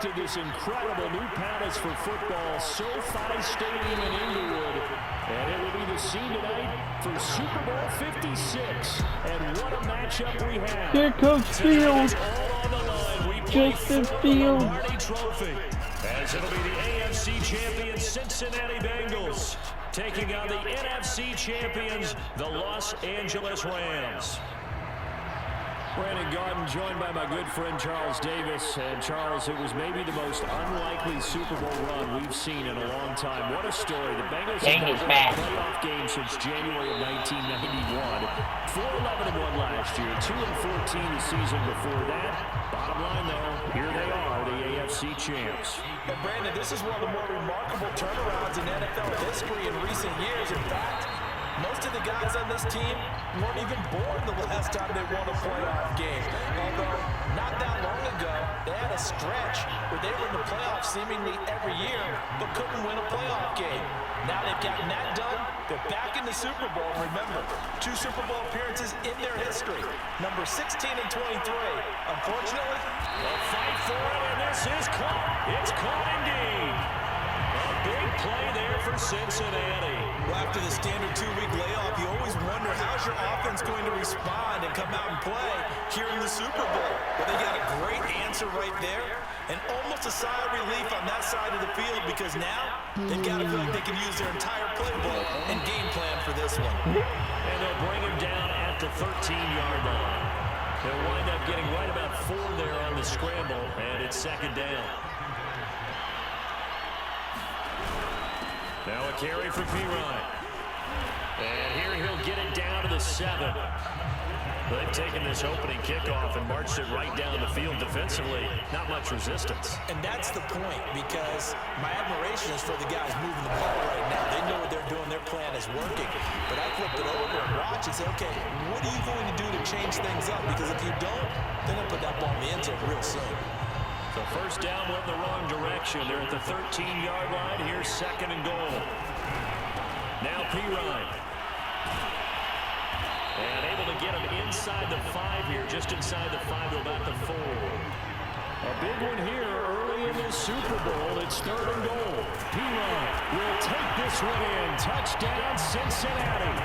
constructed this incredible new palace for football, SoFi Stadium in Inglewood. And it will be the scene tonight for Super Bowl 56. And what a matchup we have. Here comes Fields. All on the line. We play Justin for the Fields. Lombardi Trophy. As it'll be the AFC champion Cincinnati Bengals taking on the NFC champions, the Los Angeles Rams. Brandon Garden joined by my good friend Charles Davis. And Charles, it was maybe the most unlikely Super Bowl run we've seen in a long time. What a story. The Bengals have won a playoff game since January of 1991. 4-11-1 last year, 2-14 the season before that. Bottom line, though, here they are, the AFC champs. And Brandon, this is one of the more remarkable turnarounds in NFL history in recent years. In fact, most of the guys on this team weren't even born the last time they won a playoff game. Although, not that long ago, they had a stretch where they were in the playoffs seemingly every year, but couldn't win a playoff game. Now they've gotten that done. They're back in the Super Bowl. Remember, 2 Super Bowl appearances in their history. Number 16 and 23. Unfortunately, they'll fight for it, and this is caught. It's caught indeed. A big play there for Cincinnati. Well, after the standard 2-week layoff, you always wonder how's your offense going to respond and come out and play here in the Super Bowl. Well, they got a great answer right there, and almost a sigh of relief on that side of the field because now they've got to feel like they can use their entire playbook and game plan for this one. And they'll bring him down at the 13-yard line. They'll wind up getting right about 4 there on the scramble, and it's second down. Now a carry for P-Ryan. And here he'll get it down to the 7. They've taken this opening kickoff and marched it right down the field defensively. Not much resistance. And that's the point, because my admiration is for the guys moving the ball right now. They know what they're doing. Their plan is working. But I flip it over and watch and say, okay, what are you going to do to change things up? Because if you don't, they're going to put that ball in the end zone real soon. So first down went the wrong direction. They're at the 13-yard line. Here's second and goal. Now P-Ryan. And able to get him inside the 5 here, just inside the 5 to about the 4. A big one here early in this Super Bowl. It's third and goal. P-Ryan will take this one in. Touchdown, Cincinnati.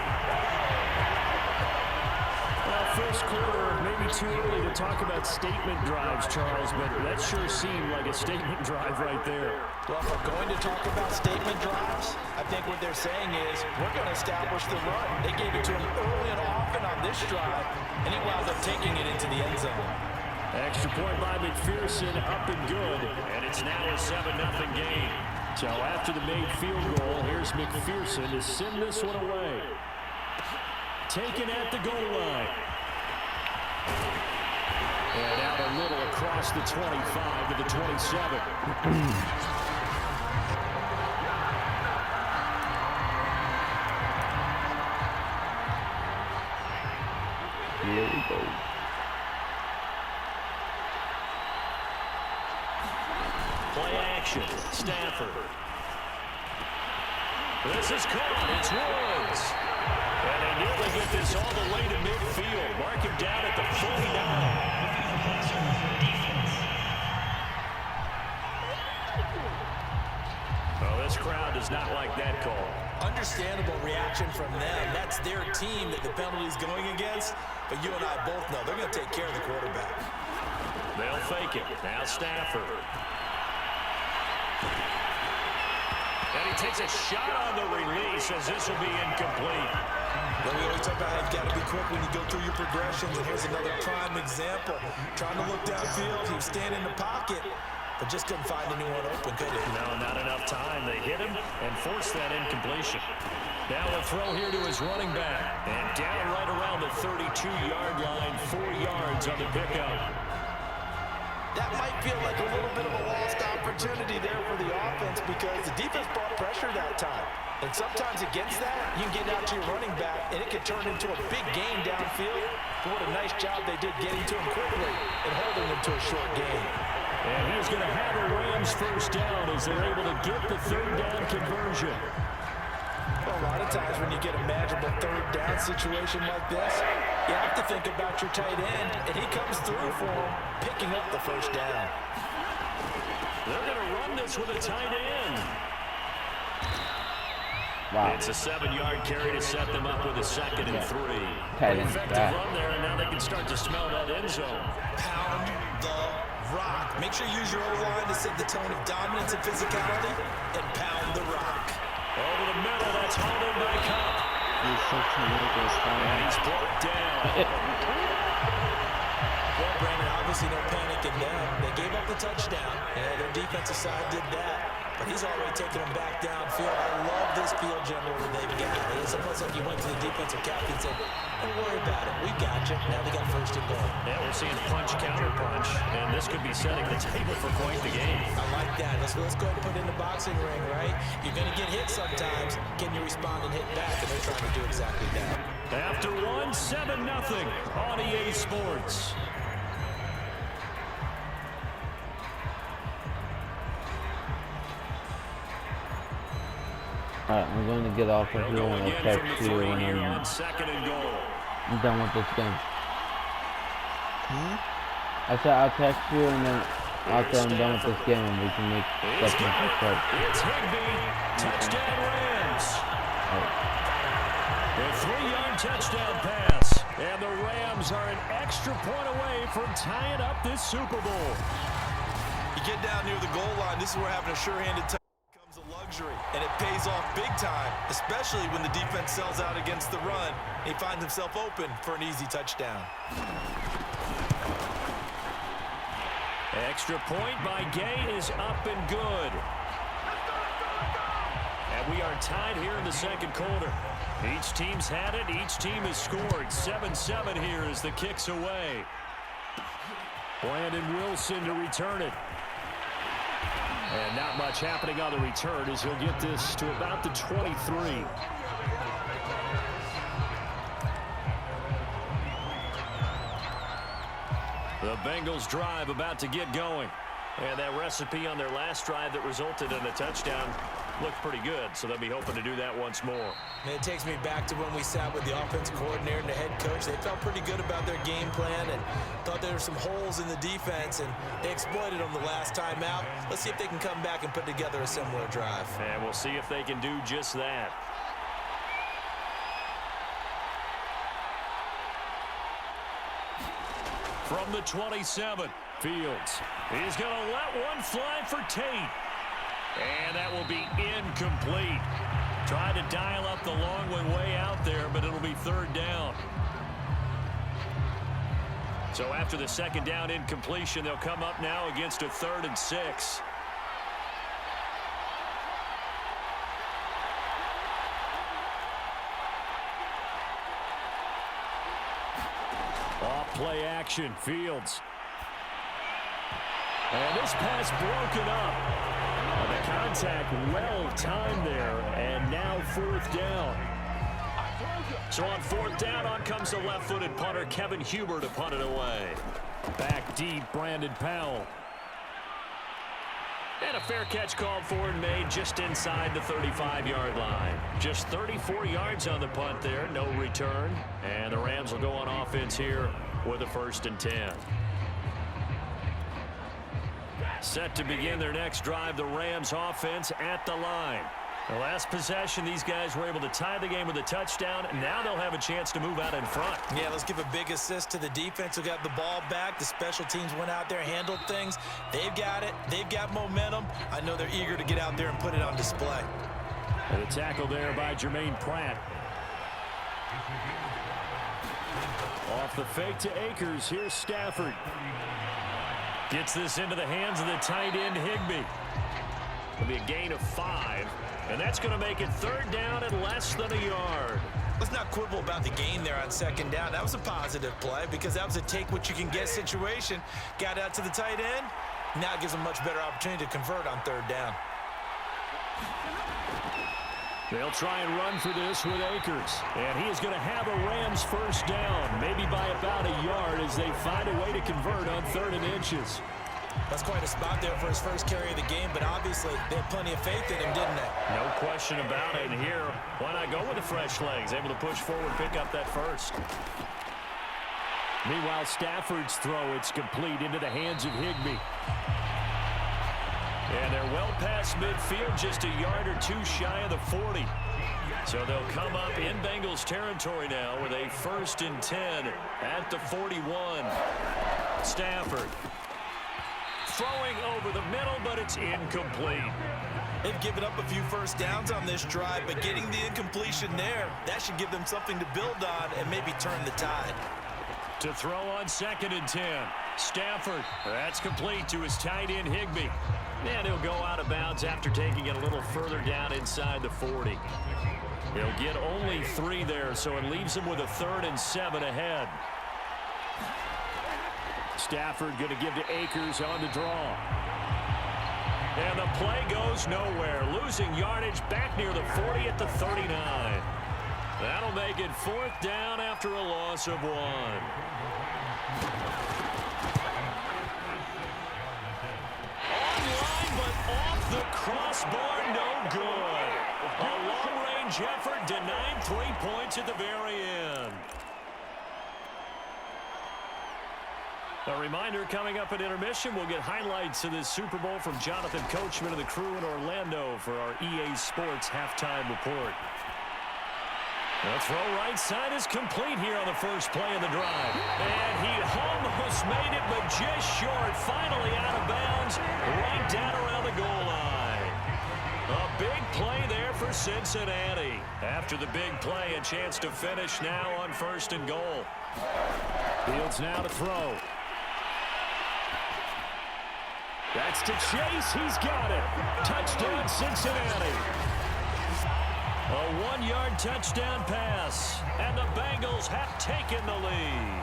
First quarter, maybe too early to talk about statement drives, Charles, but that sure seemed like a statement drive right there. Well, if we're going to talk about statement drives, I think what they're saying is we're going to establish the run. They gave it to him early and often on this drive, and he wound up taking it into the end zone. Extra point by McPherson, up and good, and it's now a 7-0 game. So after the made field goal, here's McPherson to send this one away. Taken at the goal line. And out a little across the 25 to the 27. Here we go. Play action. Stafford. This is caught. It's Woods. And they nearly get this all the way to midfield. Mark him down at the 49. Oh, this crowd does not like that call. Understandable reaction from them. That's their team that the penalty's going against. But you and I both know they're going to take care of the quarterback. They'll fake it. Now Stafford. And he takes a shot on the release as this will be incomplete. Well, we always talk about how you've got to be quick when you go through your progressions, and here's another prime example. Trying to look downfield, he was standing in the pocket, but just couldn't find anyone open, could he? No, not enough time. They hit him and forced that incompletion. Now a throw here to his running back. And down right around the 32-yard line, 4 yards on the pickup. That might feel like a little bit of a lost opportunity there for the offense because the defense brought pressure that time. And sometimes against that, you can get out to your running back, and it can turn into a big gain downfield. But what a nice job they did getting to him quickly and holding him to a short gain. And he's going to have a Rams first down as they're able to get the third down conversion. Well, a lot of times when you get a manageable third down situation like this, you have to think about your tight end, and he comes through for him, picking up the first down. win this with a tight end. Wow. It's a 7-yard carry to set them up with a 2nd and 3. Tight end Effective back. run there, and now they can start to smell that end zone. Pound the rock. Make sure you use your O-line to set the tone of dominance and physicality, and pound the rock. Over the middle, that's hauled in by Cup. And he's brought down. Well, Brandon, obviously no panic in them. They gave up the touchdown. Yeah, their defensive side did that. But he's already taking them back downfield. I love this field general that they've got. It's almost like he went to the defensive captain and said, don't worry about it. We got you. Now they got 1st and goal. Yeah, we're seeing punch, counter punch. And this could be setting the table for quite the game. I like that. Let's go ahead and put it in the boxing ring, right? You're going to get hit sometimes. Can you respond and hit back? And they're trying to do exactly that. After 1, 7-0 on EA Sports. Alright, I'm going to get off of They'll here go and I'll again from text the you 3 when here on 2nd and goal. I'm done with this game. I said I'll text you and then after I'm done with this game and we can make It's stuff got it. start. It's Higbee. Touchdown Rams. A 3-yard touchdown pass. And the Rams are an extra point away from tying up this Super Bowl. You get down near the goal line, this is where having a sure-handed touch becomes a luxury. And it pays off big time, especially when the defense sells out against the run. He finds himself open for an easy touchdown. Extra point by Gay is up and good. And we are tied here in the 2nd quarter. Each team's had it. Each team has scored. 7-7 here as the kick's away. Brandon Wilson to return it. And not much happening on the return as he'll get this to about the 23. The Bengals drive about to get going. And that recipe on their last drive that resulted in a touchdown looked pretty good, so they'll be hoping to do that once more. And it takes me back to when we sat with the offensive coordinator and the head coach. They felt pretty good about their game plan and thought there were some holes in the defense, and they exploited them the last time out. Let's see if they can come back and put together a similar drive. And we'll see if they can do just that. From the 27, Fields. He's going to let one fly for Tate. And that will be incomplete. Tried to dial up the long one way out there, but it'll be 3rd down. So after the 2nd down incompletion, they'll come up now against a 3rd and 6. Off play action, Fields. And this pass broken up. And the contact well timed there, and now 4th down. So on 4th down, on comes the left-footed punter, Kevin Huber, to punt it away. Back deep, Brandon Powell. And a fair catch called for and made just inside the 35-yard line. Just 34 yards on the punt there, no return. And the Rams will go on offense here with a 1st and 10. Set to begin their next drive, the Rams offense at the line. The last possession, these guys were able to tie the game with a touchdown, and now they'll have a chance to move out in front. Yeah, let's give a big assist to the defense who got the ball back. The special teams went out there, handled things. They've got it. They've got momentum. I know they're eager to get out there and put it on display. And a tackle there by Jermaine Pratt. Off the fake to Akers, here's Stafford. Gets this into the hands of the tight end, Higbee. It'll be a gain of 5, and that's going to make it 3rd down and less than a yard. Let's not quibble about the gain there on 2nd down. That was a positive play because that was a take-what-you-can-get situation. Got out to the tight end. Now it gives them a much better opportunity to convert on 3rd down. They'll try and run for this with Akers. And he is going to have a Rams 1st down, maybe by about a yard as they find a way to convert on 3rd and inches. That's quite a spot there for his first carry of the game, but obviously they had plenty of faith in him, didn't they? No question about it. And here, why not go with the fresh legs? Able to push forward, pick up that 1st. Meanwhile, Stafford's throw, it's complete into the hands of Higbee. And they're well past midfield, just a yard or two shy of the 40. So they'll come up in Bengals territory now with a 1st and 10 at the 41. Stafford throwing over the middle, but it's incomplete. They've given up a few first downs on this drive, but getting the incompletion there, that should give them something to build on and maybe turn the tide. To throw on 2nd and 10. Stafford, that's complete to his tight end Higbee. And he'll go out of bounds after taking it a little further down inside the 40. He'll get only 3 there, so it leaves him with a 3rd and 7 ahead. Stafford going to give to Akers on the draw. And the play goes nowhere. Losing yardage back near the 40 at the 39. That'll make it 4th down after a loss of 1. Online, but off the crossbar, no good. A long-range effort denied 3 points at the very end. A reminder, coming up at intermission, we'll get highlights of this Super Bowl from Jonathan Coachman and the crew in Orlando for our EA Sports halftime report. The throw right side is complete here on the first play of the drive. And he almost made it, but just short. Finally out of bounds, right down around the goal line. A big play there for Cincinnati. After the big play, a chance to finish now on 1st and goal. Fields now to throw. That's to Chase. He's got it. Touchdown, Cincinnati. A 1-yard touchdown pass. And the Bengals have taken the lead.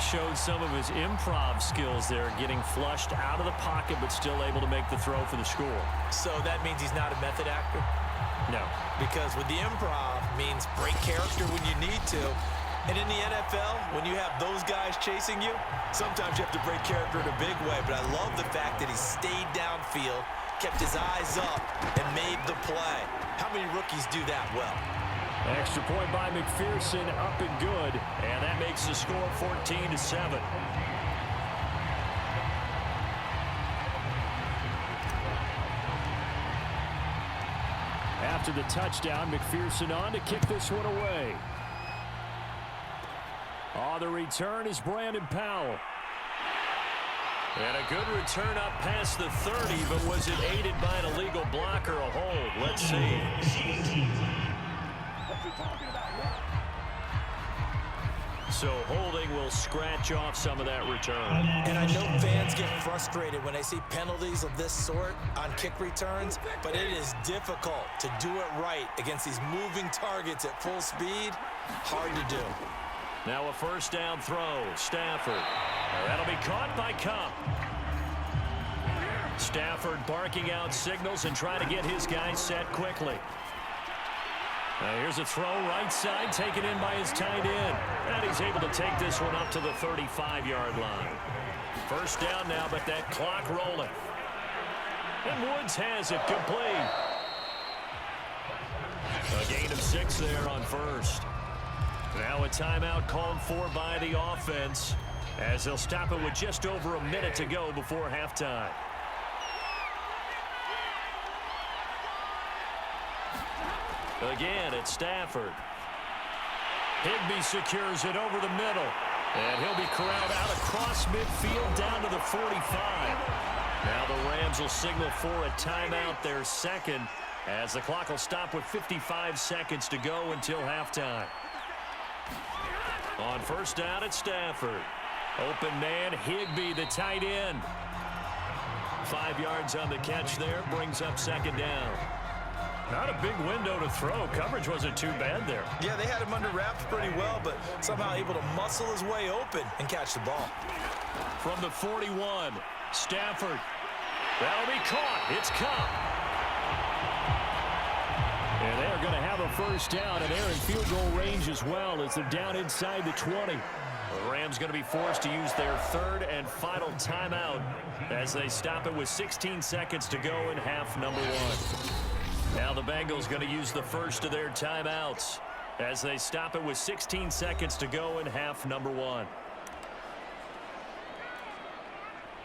Showed some of his improv skills there, getting flushed out of the pocket, but still able to make the throw for the score. So that means he's not a method actor? No. Because with the improv means break character when you need to. And in the NFL, when you have those guys chasing you, sometimes you have to break character in a big way. But I love the fact that he stayed downfield, kept his eyes up, and made the play. How many rookies do that well? Extra point by McPherson, up and good. And that makes the score 14-7. After the touchdown, McPherson on to kick this one away. On the return is Brandon Powell. And a good return up past the 30, but was it aided by an illegal block or a hold? Let's see. So holding will scratch off some of that return. And I know fans get frustrated when they see penalties of this sort on kick returns, but it is difficult to do it right against these moving targets at full speed. Hard to do. Now a 1st down throw. Stafford. That'll be caught by Cup. Stafford barking out signals and trying to get his guys set quickly. Now here's a throw right side taken in by his tight end. And he's able to take this one up to the 35-yard line. 1st down now, but that clock rolling. And Woods has it complete. A gain of 6 there on 1st. Now a timeout called for by the offense as they'll stop it with just over a minute to go before halftime. Again, it's Stafford. Higbee secures it over the middle. And he'll be corralled out across midfield down to the 45. Now the Rams will signal for a timeout, their 2nd, as the clock will stop with 55 seconds to go until halftime. On 1st down, it's Stafford. Open man, Higbee, the tight end. 5 yards on the catch there, brings up 2nd down. Not a big window to throw. Coverage wasn't too bad there. Yeah, they had him under wraps pretty well, but somehow able to muscle his way open and catch the ball. From the 41, Stafford. That'll be caught. It's Cup. And they're going to have a 1st down, and they're in field goal range as well as they're down inside the 20. The Rams going to be forced to use their 3rd and final timeout as they stop it with 16 seconds to go in half number 1. Now the Bengals going to use the 1st of their timeouts as they stop it with 16 seconds to go in half number 1.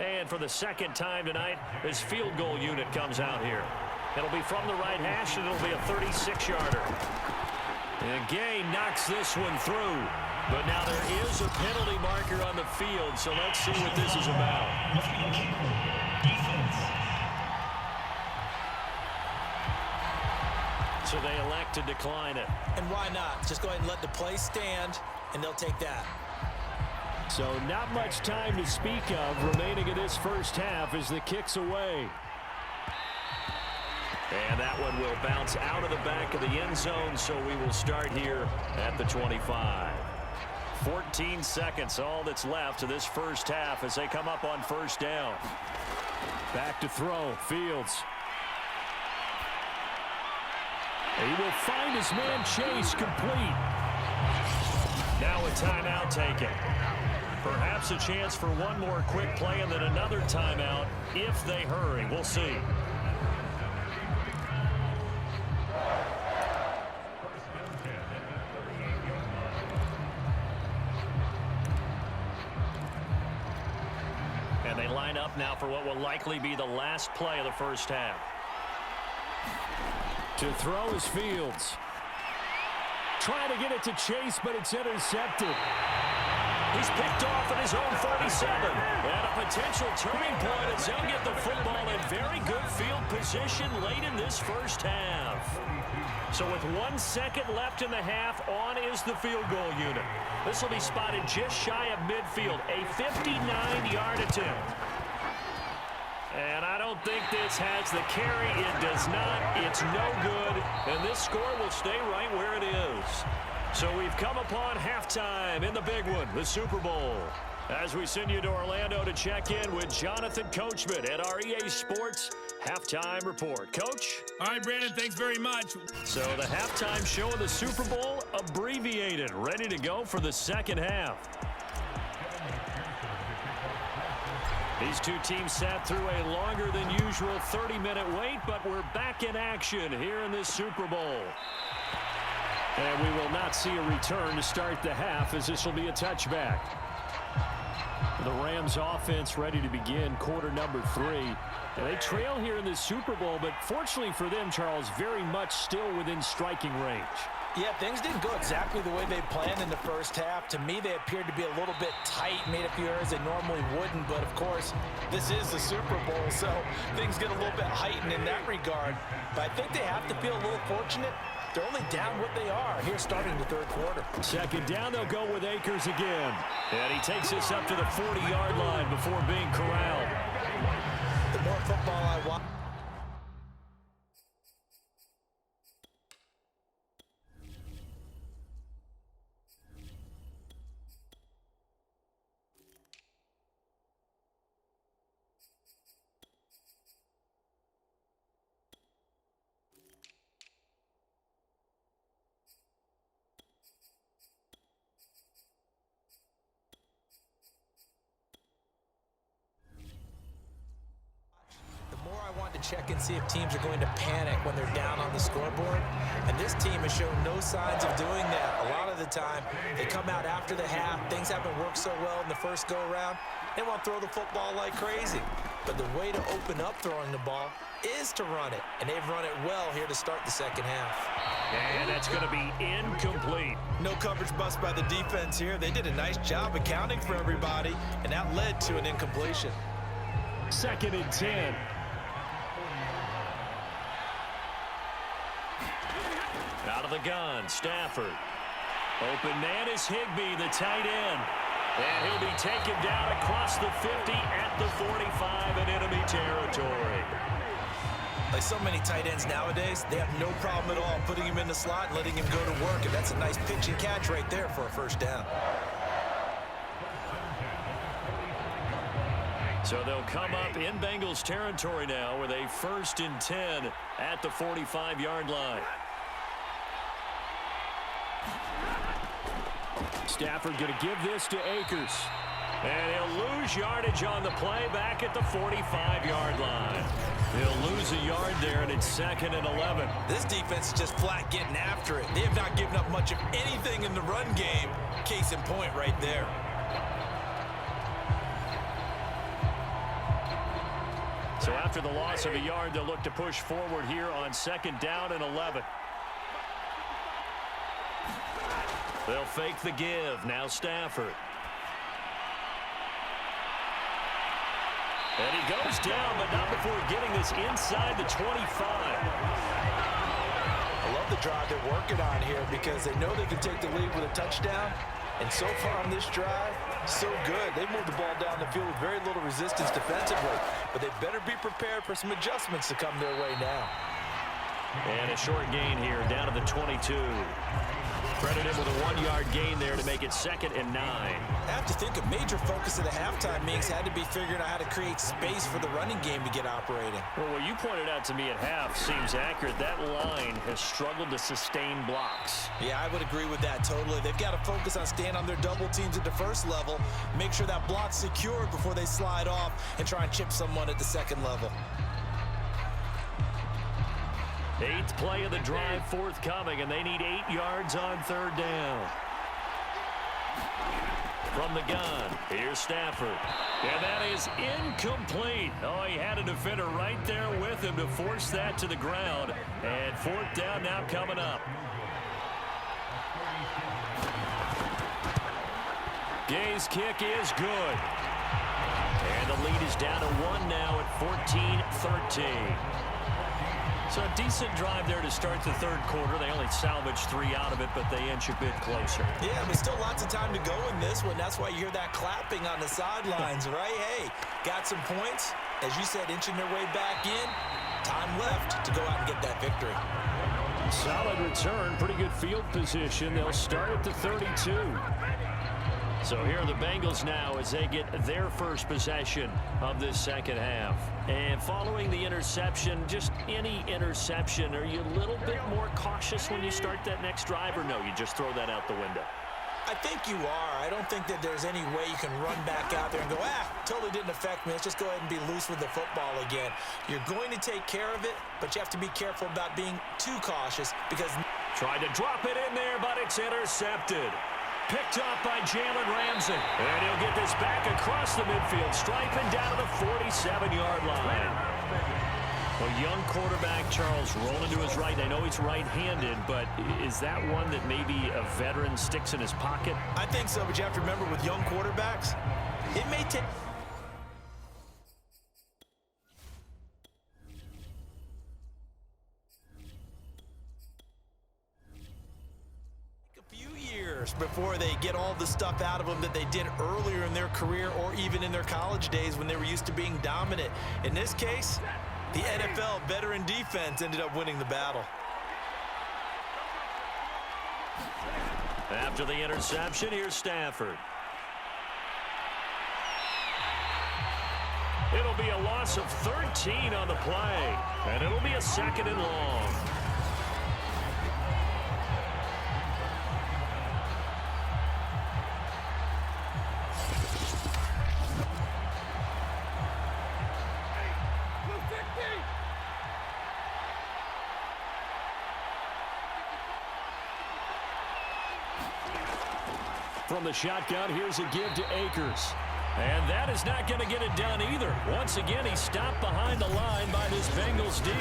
And for the second time tonight, this field goal unit comes out here. It'll be from the right hash, and it'll be a 36-yarder. And Gay knocks this one through. But now there is a penalty marker on the field, so let's see what this is about. So they elect to decline it. And why not? Just go ahead and let the play stand, and they'll take that. So not much time to speak of remaining in this first half as the kick's away. And that one will bounce out of the back of the end zone, so we will start here at the 25. 14 seconds, all that's left to this first half as they come up on first down. Back to throw, Fields. He will find his man Chase complete. Now a timeout taken. Perhaps a chance for one more quick play and then another timeout if they hurry. We'll see. And they line up now for what will likely be the last play of the first half. To throw is Fields. Trying to get it to Chase, but it's intercepted. He's picked off at his own 37. And a potential turning point as they'll get the football in very good field position late in this first half. So with 1 second left in the half, on is the field goal unit. This will be spotted just shy of midfield, a 59-yard attempt. And I don't think this has the carry. It does not. It's no good. And this score will stay right where it is. So we've come upon halftime in the big one, the Super Bowl. As we send you to Orlando to check in with Jonathan Coachman at our EA Sports Halftime Report. Coach? All right, Brandon, thanks very much. So the halftime show of the Super Bowl abbreviated, ready to go for the second half. These two teams sat through a longer than usual 30-minute wait, but we're back in action here in this Super Bowl. And we will not see a return to start the half as this will be a touchback. The Rams offense ready to begin quarter number 3. And they trail here in this Super Bowl, but fortunately for them, Charles, very much still within striking range. Yeah, things didn't go exactly the way they planned in the first half. To me, they appeared to be a little bit tight, made a few errors they normally wouldn't. But, of course, this is the Super Bowl, so things get a little bit heightened in that regard. But I think they have to feel a little fortunate. They're only down what they are here starting the third quarter. Second down, they'll go with Akers again. And he takes this up to the 40-yard line before being corralled. The more football I watch. Check and see if teams are going to panic when they're down on the scoreboard. And this team has shown no signs of doing that. A lot of the time, they come out after the half. Things haven't worked so well in the first go-around. They want to throw the football like crazy. But the way to open up throwing the ball is to run it. And they've run it well here to start the second half. And that's going to be incomplete. No coverage bust by the defense here. They did a nice job accounting for everybody, and that led to an incompletion. 2nd and 10. Out of the gun, Stafford. Open man is Higbee, the tight end. And he'll be taken down across the 50 at the 45 in enemy territory. Like so many tight ends nowadays, they have no problem at all putting him in the slot and letting him go to work. And that's a nice pitch and catch right there for a first down. So they'll come up in Bengals territory now with a 1st and 10 at the 45-yard line. Stafford going to give this to Akers. And he'll lose yardage on the play back at the 45-yard line. He'll lose a yard there, and it's 2nd and 11. This defense is just flat getting after it. They have not given up much of anything in the run game. Case in point right there. So after the loss of a yard, they'll look to push forward here on 2nd down and 11. They'll fake the give. Now Stafford. And he goes down, but not before getting this inside the 25. I love the drive they're working on here because they know they can take the lead with a touchdown. And so far on this drive, so good. They moved the ball down the field with very little resistance defensively. But they better be prepared for some adjustments to come their way now. And a short gain here, down to the 22. Credited with a 1-yard gain there to make it 2nd and 9. I have to think a major focus of the halftime meetings had to be figuring out how to create space for the running game to get operating. Well, what you pointed out to me at half seems accurate. That line has struggled to sustain blocks. Yeah, I would agree with that totally. They've got to focus on staying on their double teams at the first level, make sure that block's secured before they slide off and try and chip someone at the second level. 8th play of the drive forthcoming, and they need 8 yards on 3rd down. From the gun, here's Stafford. And that is incomplete. Oh, he had a defender right there with him to force that to the ground. And 4th down now coming up. Gay's kick is good. And the lead is down to 1 now at 14-13. So a decent drive there to start the 3rd quarter. They only salvaged 3 out of it, but they inch a bit closer. Yeah, but still lots of time to go in this one. That's why you hear that clapping on the sidelines, right? Hey, got some points. As you said, inching their way back in. Time left to go out and get that victory. Solid return, pretty good field position. They'll start at the 32. So here are the Bengals now as they get their first possession of this 2nd half. And following the interception, just any interception, are you a little bit more cautious when you start that next drive, or no, you just throw that out the window? I think you are. I don't think that there's any way you can run back out there and go, totally didn't affect me. Let's just go ahead and be loose with the football again. You're going to take care of it, but you have to be careful about being too cautious because... Tried to drop it in there, but it's intercepted. Picked off by Jalen Ramsey. And he'll get this back across the midfield, striping down to the 47-yard line. Well, young quarterback Charles rolling to his right. I know he's right-handed, but is that one that maybe a veteran sticks in his pocket? I think so, but you have to remember with young quarterbacks, it may take... before they get all the stuff out of them that they did earlier in their career or even in their college days when they were used to being dominant. In this case, the NFL veteran defense ended up winning the battle. After the interception, here's Stafford. It'll be a loss of 13 on the play, and it'll be a 2nd and long. From the shotgun, here's a give to Akers. And that is not going to get it done either. Once again, he's stopped behind the line by this Bengals D.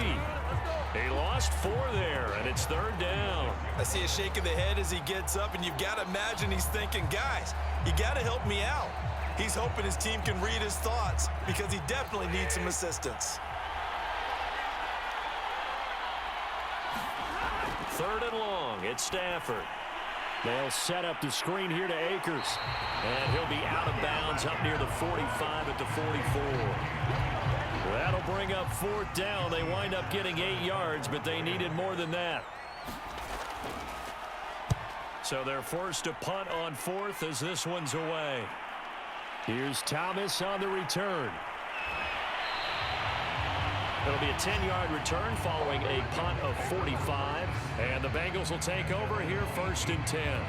He lost 4 there, and it's 3rd down. I see a shake of the head as he gets up, and you've got to imagine he's thinking, guys, you got to help me out. He's hoping his team can read his thoughts because he definitely needs some assistance. 3rd and long, it's Stafford. They'll set up the screen here to Akers. And he'll be out of bounds up near the 45 at the 44. That'll bring up 4th down. They wind up getting 8 yards, but they needed more than that. So they're forced to punt on 4th as this one's away. Here's Thomas on the return. It'll be a 10-yard return following a punt of 45. And the Bengals will take over here 1st and 10.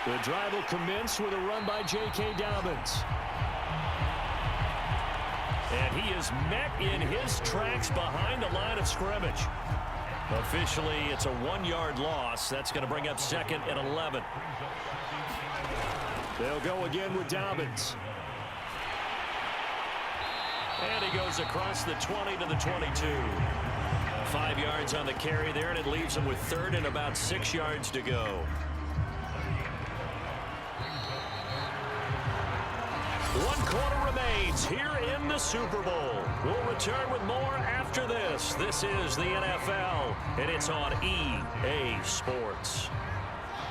The drive will commence with a run by J.K. Dobbins. And he is met in his tracks behind the line of scrimmage. Officially, it's a 1-yard loss. That's going to bring up 2nd and 11. They'll go again with Dobbins. And he goes across the 20 to the 22. 5 yards on the carry there, and it leaves him with third and about 6 yards to go. One quarter remains here in the Super Bowl. We'll return with more after this. This is the NFL, and it's on EA Sports.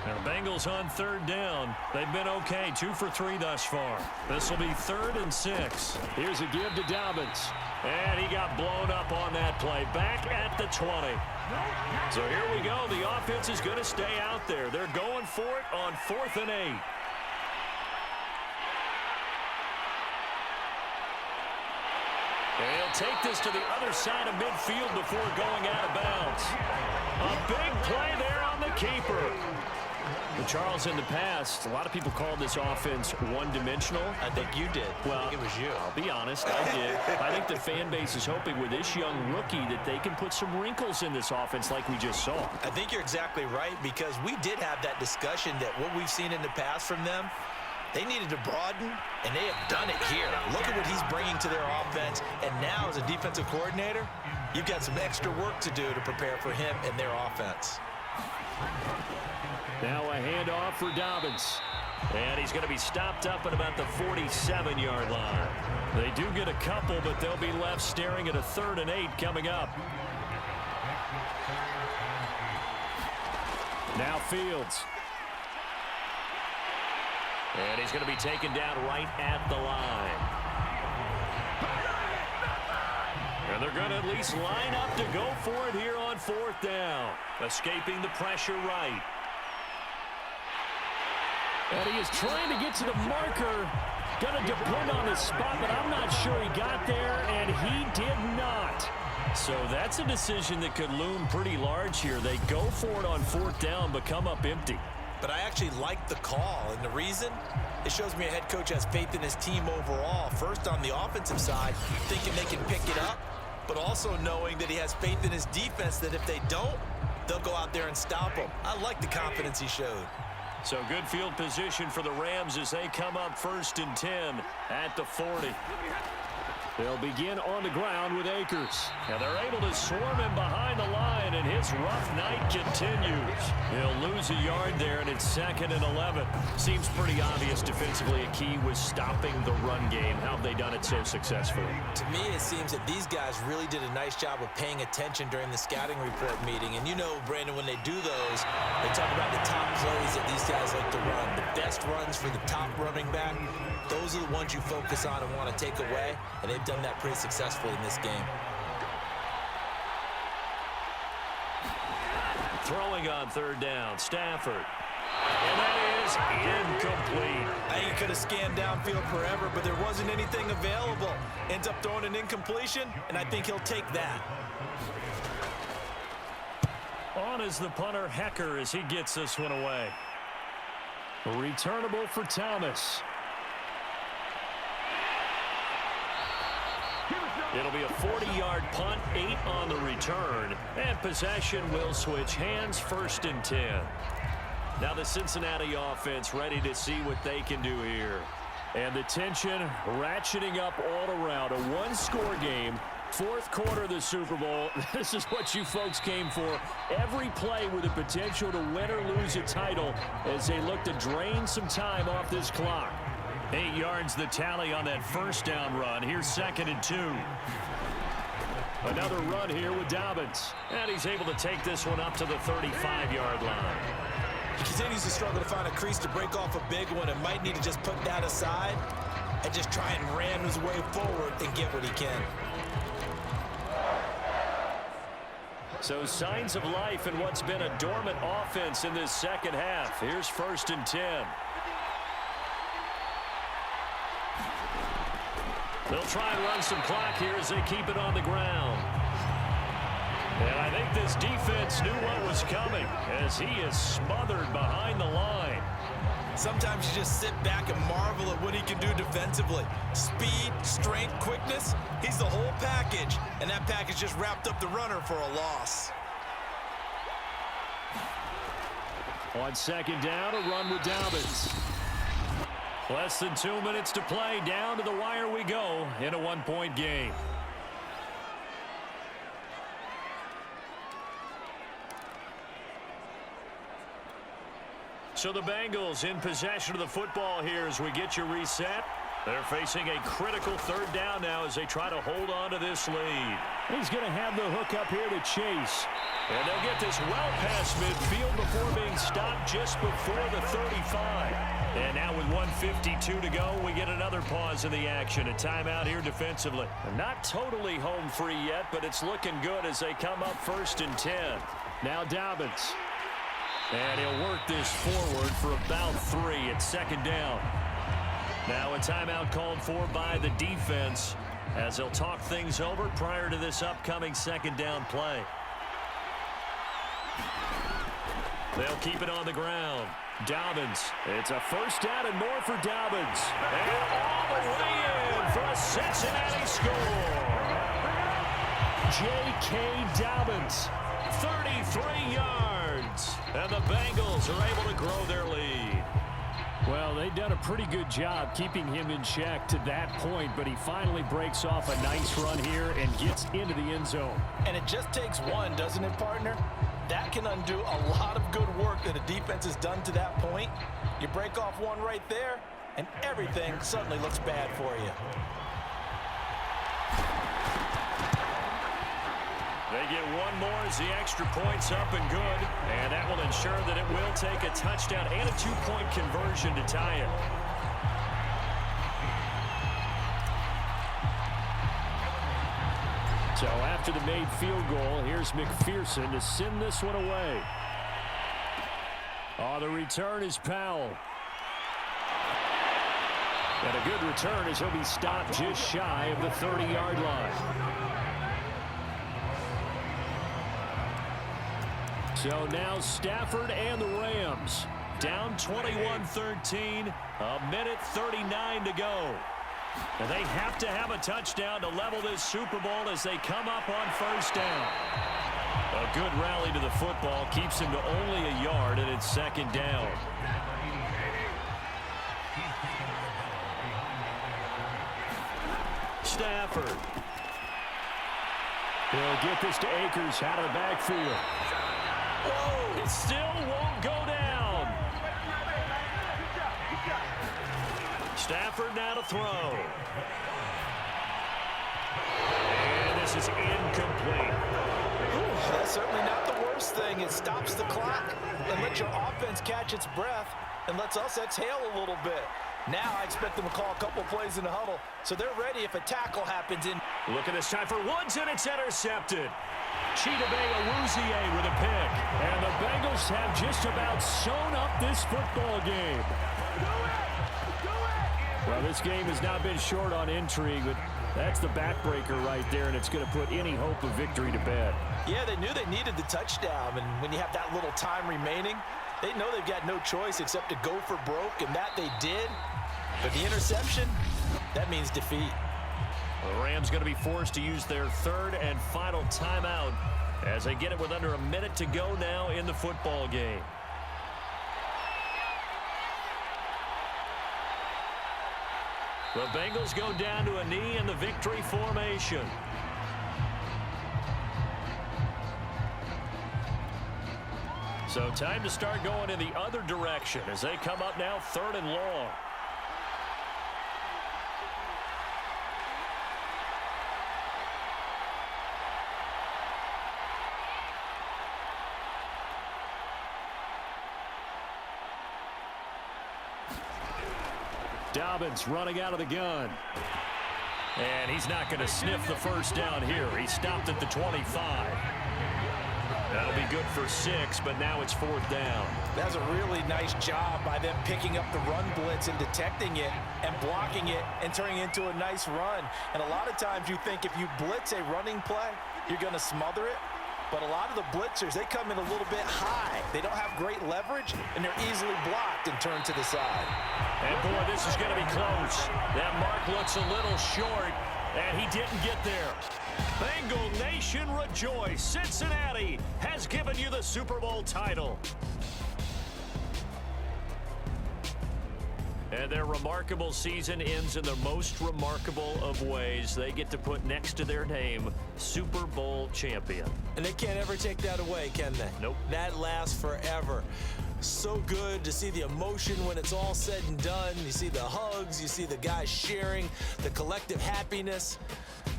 Now, the Bengals on third down. They've been okay, 2 for 3 thus far. This will be 3rd and 6. Here's a give to Dobbins. And he got blown up on that play. Back at the 20. So here we go. The offense is going to stay out there. They're going for it on 4th and 8. And he'll take this to the other side of midfield before going out of bounds. A big play there on the keeper. Charles, in the past, a lot of people called this offense one-dimensional. I think you did. Well, I think it was you. I'll be honest, I did. I think the fan base is hoping with this young rookie that they can put some wrinkles in this offense like we just saw. I think you're exactly right, because we did have that discussion that what we've seen in the past from them, they needed to broaden, and they have done it here. Look at what he's bringing to their offense, and now as a defensive coordinator, you've got some extra work to do to prepare for him and their offense. Now a handoff for Dobbins. And he's going to be stopped up at about the 47-yard line. They do get a couple, but they'll be left staring at a 3rd and 8 coming up. Now Fields. And he's going to be taken down right at the line. And they're going to at least line up to go for it here on 4th down. Escaping the pressure right. And he is trying to get to the marker. Going to depend on his spot, but I'm not sure he got there, and he did not. So that's a decision that could loom pretty large here. They go for it on 4th down, but come up empty. But I actually like the call, and the reason? It shows me a head coach has faith in his team overall. First, on the offensive side, thinking they can pick it up, but also knowing that he has faith in his defense that if they don't, they'll go out there and stop him. I like the confidence he showed. So good field position for the Rams as they come up 1st and 10 at the 40. They'll begin on the ground with Akers. And they're able to swarm him behind the line, and his rough night continues. He'll lose a yard there, and it's 2nd and 11. Seems pretty obvious defensively a key was stopping the run game. How have they done it so successfully? To me, it seems that these guys really did a nice job of paying attention during the scouting report meeting. And you know, Brandon, when they do those, they talk about the top plays that these guys like to run. The best runs for the top running back. Those are the ones you focus on and want to take away, and they've done that pretty successfully in this game. Throwing on 3rd down, Stafford. And that is incomplete. I think he could have scanned downfield forever, but there wasn't anything available. Ends up throwing an incompletion, and I think he'll take that. On is the punter, Hecker, as he gets this one away. Returnable for Thomas. It'll be a 40-yard punt, 8 on the return, and possession will switch hands, 1st and 10. Now the Cincinnati offense ready to see what they can do here. And the tension ratcheting up all around. A one-score game, 4th quarter of the Super Bowl. This is what you folks came for. Every play with the potential to win or lose a title as they look to drain some time off this clock. 8 yards the tally on that 1st down run. Here's 2nd and 2. Another run here with Dobbins. And he's able to take this one up to the 35-yard line. He continues to struggle to find a crease to break off a big one and might need to just put that aside and just try and ram his way forward and get what he can. So signs of life in what's been a dormant offense in this second half. Here's 1st and 10. They'll try and run some clock here as they keep it on the ground. And I think this defense knew what was coming as he is smothered behind the line. Sometimes you just sit back and marvel at what he can do defensively. Speed, strength, quickness, he's the whole package. And that package just wrapped up the runner for a loss. On 2nd down, a run with Dobbins. Less than 2 minutes to play. Down to the wire we go in a one-point game. So the Bengals in possession of the football here as we get you reset. They're facing a critical third down now as they try to hold on to this lead. He's going to have the hook up here to Chase. And they'll get this well past midfield before being stopped just before the 35. And now with 1:52 to go, we get another pause in the action. A timeout here defensively. They're not totally home free yet, but it's looking good as they come up 1st and 10. Now Dobbins. And he'll work this forward for about 3 at 2nd down. Now a timeout called for by the defense as they'll talk things over prior to this upcoming 2nd down play. They'll keep it on the ground. Dobbins. It's a 1st down and more for Dobbins. And all the way in for a Cincinnati score. J.K. Dobbins, 33 yards. And the Bengals are able to grow their lead. Well, they've done a pretty good job keeping him in check to that point, but he finally breaks off a nice run here and gets into the end zone. And it just takes one, doesn't it, partner? That can undo a lot of good work that a defense has done to that point. You break off one right there, and everything suddenly looks bad for you. They get one more as the extra point's up and good. And that will ensure that it will take a touchdown and a 2-point conversion to tie it. So after the made field goal, here's McPherson to send this one away. Oh, the return is Powell. And a good return as he'll be stopped just shy of the 30-yard line. So now Stafford and the Rams down 21-13, a minute 39 to go. And they have to have a touchdown to level this Super Bowl as they come up on 1st down. A good rally to the football keeps him to only a yard, and it's 2nd down. Stafford. He'll get this to Akers out of the backfield. Whoa, it still won't go down. Stafford now to throw. And this is incomplete. Ooh, that's certainly not the worst thing. It stops the clock and lets your offense catch its breath and lets us exhale a little bit. Now I expect them to call a couple plays in the huddle so they're ready if a tackle happens in. Look at this time for Woods, and it's intercepted. Chidobe Awuzie with a pick. And the Bengals have just about sewn up this football game. Well, this game has not been short on intrigue, but that's the backbreaker right there, and it's going to put any hope of victory to bed. Yeah, they knew they needed the touchdown, and when you have that little time remaining, they know they've got no choice except to go for broke, and that they did. But the interception, that means defeat. The Rams going to be forced to use their 3rd and final timeout as they get it with under a minute to go now in the football game. The Bengals go down to a knee in the victory formation. So time to start going in the other direction as they come up now 3rd and long. Dobbins running out of the gun. And he's not going to sniff the 1st down here. He stopped at the 25. That'll be good for 6, but now it's 4th down. That's a really nice job by them picking up the run blitz and detecting it and blocking it and turning it into a nice run. And a lot of times you think if you blitz a running play, you're going to smother it. But a lot of the blitzers, they come in a little bit high. They don't have great leverage, and they're easily blocked and turned to the side. And, boy, this is going to be close. That mark looks a little short, and he didn't get there. Bengal Nation rejoice. Cincinnati has given you the Super Bowl title. And their remarkable season ends in the most remarkable of ways. They get to put next to their name, Super Bowl champion. And they can't ever take that away, can they? Nope. That lasts forever. So good to see the emotion when it's all said and done. You see the hugs, you see the guys sharing, the collective happiness.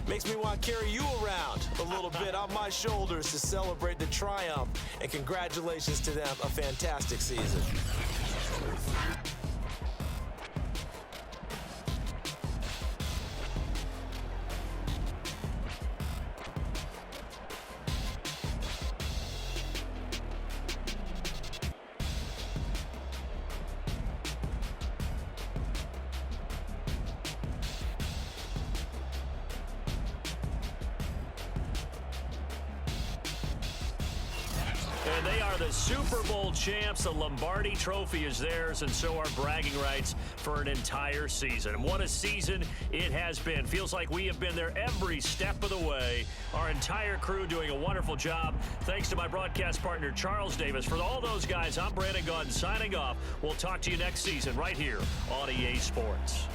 Makes me want to carry you around a little bit on my shoulders to celebrate the triumph. And congratulations to them, a fantastic season. And they are the Super Bowl champs. The Lombardi Trophy is theirs, and so are bragging rights for an entire season. And what a season it has been. Feels like we have been there every step of the way. Our entire crew doing a wonderful job. Thanks to my broadcast partner, Charles Davis. For all those guys, I'm Brandon Gaudin signing off. We'll talk to you next season right here on EA Sports.